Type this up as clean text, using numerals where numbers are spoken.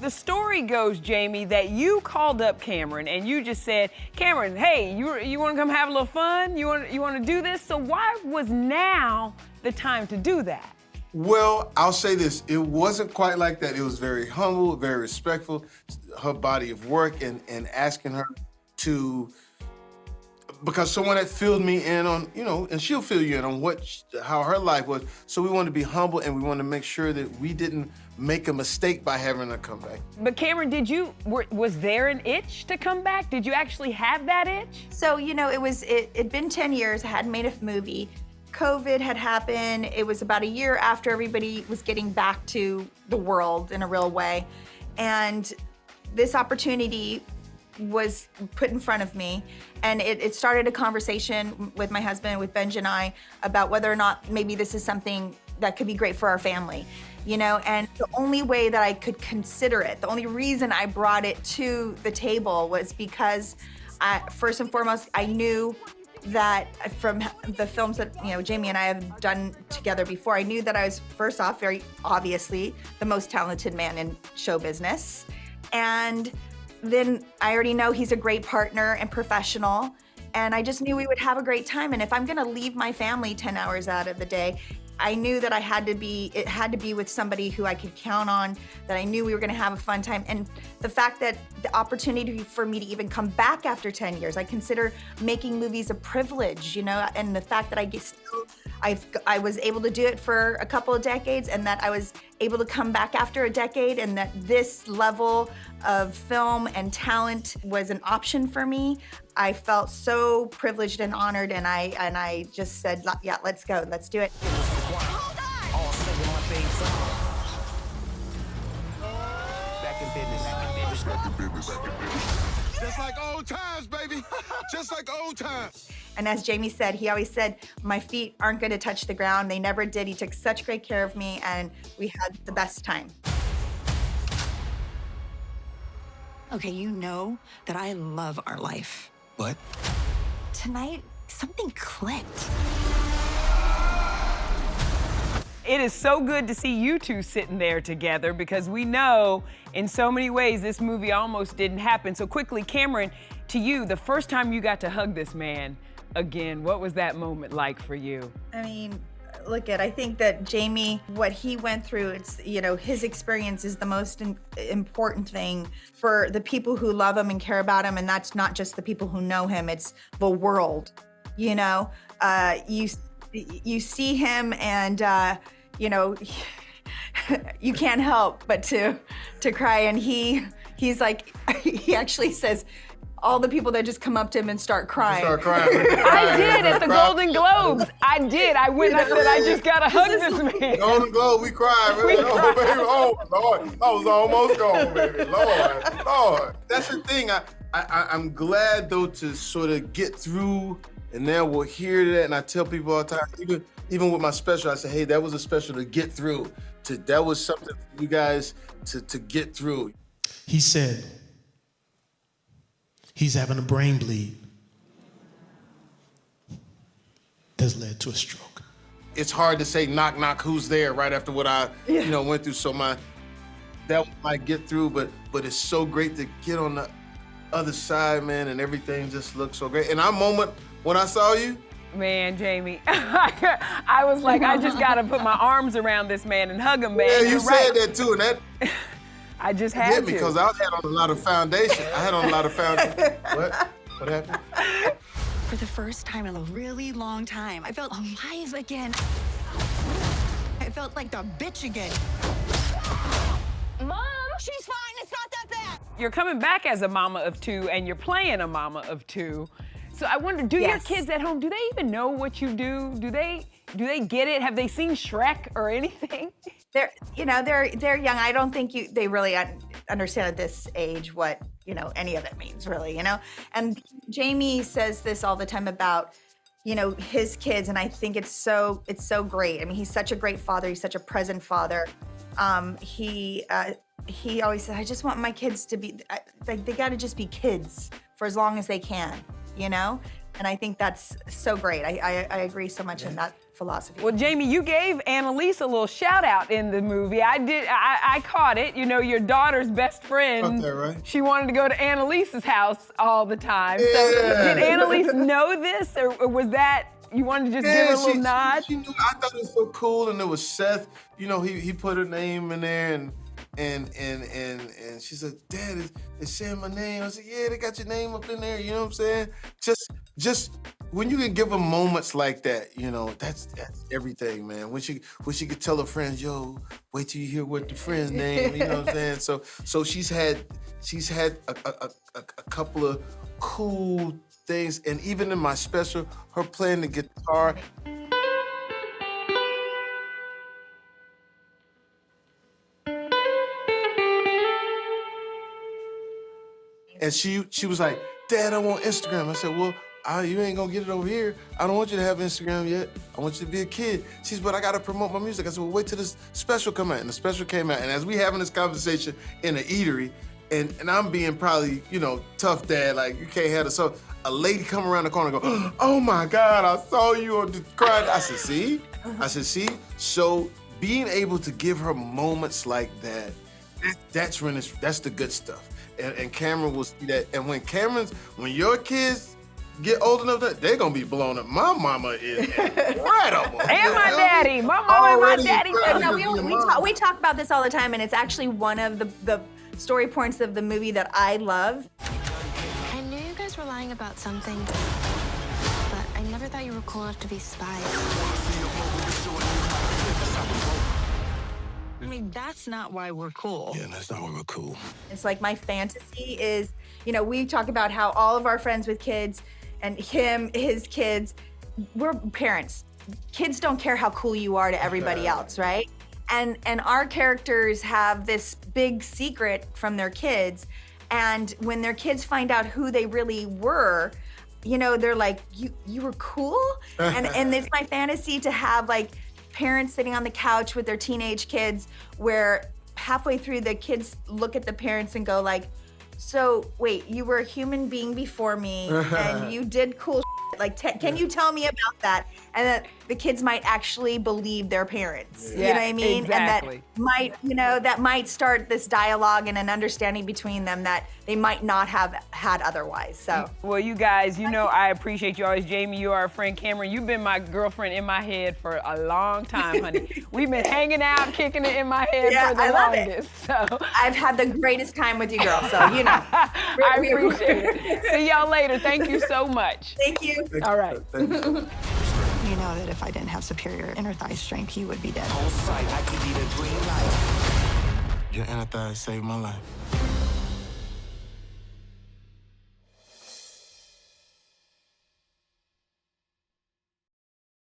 The story goes, Jamie, that you called up Cameron and you just said, Cameron, hey, you want to come have a little fun? You want to do this? So why was now the time to do that? Well, I'll say this, it wasn't quite like that. It was very humble, very respectful, her body of work, and asking her to, because someone had filled me in on, you know, and she'll fill you in on how her life was. So we wanted to be humble and we wanted to make sure that we didn't make a mistake by having her come back. But Cameron, was there an itch to come back? Did you actually have that itch? So, you know, it'd been 10 years, I hadn't made a movie. COVID had happened. It was about a year after everybody was getting back to the world in a real way. And this opportunity was put in front of me, and it started a conversation with my husband, with Benj and I, about whether or not maybe this is something that could be great for our family, you know? And the only way that I could consider it, the only reason I brought it to the table was because first and foremost, I knew that from the films that, you know, Jamie and I have done together before, I knew that I was, first off, very obviously the most talented man in show business. And then I already know he's a great partner and professional, and I just knew we would have a great time. And if I'm gonna leave my family 10 hours out of the day, I knew that it had to be with somebody who I could count on, that I knew we were gonna have a fun time. And the fact that the opportunity for me to even come back after 10 years, I consider making movies a privilege, you know, and the fact that I was able to do it for a couple of decades, and that I was able to come back after a decade, and that this level of film and talent was an option for me. I felt so privileged and honored, and I just said, yeah, let's go, let's do it. Back in business. Just like old times, baby. Just like old times. And as Jamie said, he always said, my feet aren't gonna touch the ground. They never did. He took such great care of me, and we had the best time. Okay, you know that I love our life. What? Tonight, something clicked. It is so good to see you two sitting there together, because we know in so many ways this movie almost didn't happen. So quickly, Cameron, to you, the first time you got to hug this man again, what was that moment like for you? I mean, I think that Jamie, what he went through, it's, you know, his experience is the most important thing for the people who love him and care about him. And that's not just the people who know him, it's the world, you know? You see him and, you know, you can't help but to cry. And he's like, he actually says, all the people that just come up to him and start crying. I did at the Golden Globes. I did. I went and said, I just gotta hug this man. Golden Globe, we cried, baby. Oh, baby. Oh, Lord. I was almost gone, baby. Lord. That's the thing. I'm glad, though, to sort of get through, and now we'll hear that, and I tell people all the time, even with my special, I say, hey, that was a special to get through. That was something for you guys to get through. He said, he's having a brain bleed that's led to a stroke. It's hard to say, knock, knock, who's there, right after what I went through. So that might get through, but it's so great to get on the other side, man, and everything just looks so great. And our moment when I saw you, man, Jamie, I was like, I just gotta put my arms around this man and hug him, man. Yeah, you You're said right. that too, and that I just had hit me to. because I had on a lot of foundation. What? What happened? For the first time in a really long time, I felt alive again. I felt like the bitch again. Mom, she's fine, it's not that bad. You're coming back as a mama of two, and you're playing a mama of two. So I wonder, do your kids at home, do they even know what you do? Do they get it? Have they seen Shrek or anything? They're young. I don't think they really understand at this age what, you know, any of it means, really, you know? And Jamie says this all the time about, you know, his kids, and I think it's so great. I mean, he's such a great father. He's such a present father. He always said, I just want my kids to be, like, they gotta just be kids for as long as they can, you know? And I think that's so great. I agree so much in that philosophy. Well, Jamie, you gave Annalise a little shout out in the movie. I caught it. You know, your daughter's best friend. Up there, right? She wanted to go to Annalise's house all the time. Yeah. So did Annalise know this, or was that you wanted to just give her a little nod? She knew. I thought it was so cool, and it was Seth. You know, he put her name in there, and she said, "Dad, is saying my name?" I said, "Yeah, they got your name up in there." You know what I'm saying? Just when you can give them moments like that, you know, that's everything, man. When she could tell her friends, "Yo, wait till you hear what the friend's name." You know what I'm saying? So she's had a couple of cool things, and even in my special, her playing the guitar. And she was like, "Dad, I want Instagram." I said, "Well, you ain't gonna get it over here. I don't want you to have Instagram yet. I want you to be a kid." She said, "But I gotta promote my music." I said, "Well, wait till this special come out." And the special came out. And as we having this conversation in an eatery, and I'm being probably, you know, tough dad, like, you can't have this. So a lady come around the corner and go, "Oh my God, I saw you on the crowd." I said, "See?" I said, "See?" So being able to give her moments like that, that's the good stuff. And Cameron will see that. And when your kids get old enough, they're gonna be blown up. My mama is incredible. And my daddy. My mama and my daddy. No, we talk about this all the time, and it's actually one of the story points of the movie that I love. I knew you guys were lying about something, but I never thought you were cool enough to be spies. I mean, that's not why we're cool. Yeah, that's not why we're cool. It's like my fantasy is, you know, we talk about how all of our friends with kids and his kids, we're parents. Kids don't care how cool you are to everybody else, right? And our characters have this big secret from their kids. And when their kids find out who they really were, you know, they're like, you were cool? And it's my fantasy to have like parents sitting on the couch with their teenage kids where halfway through the kids look at the parents and go like, "So wait, you were a human being before me and you did cool shit. Like, can you tell me about that?" And that the kids might actually believe their parents. You know what I mean? Exactly. And that might start this dialogue and an understanding between them that they might not have had otherwise. So. Well, you guys, you know I appreciate you always. Jamie, you are a friend. Cameron, you've been my girlfriend in my head for a long time, honey. We've been hanging out, kicking it in my head for the longest. So I've had the greatest time with you girls, so you know. I appreciate it. See y'all later. Thank you so much. Thank you. All right. You know that if I didn't have superior inner thigh strength, he would be dead. On sight, I give you the green light. Your inner thigh saved my life.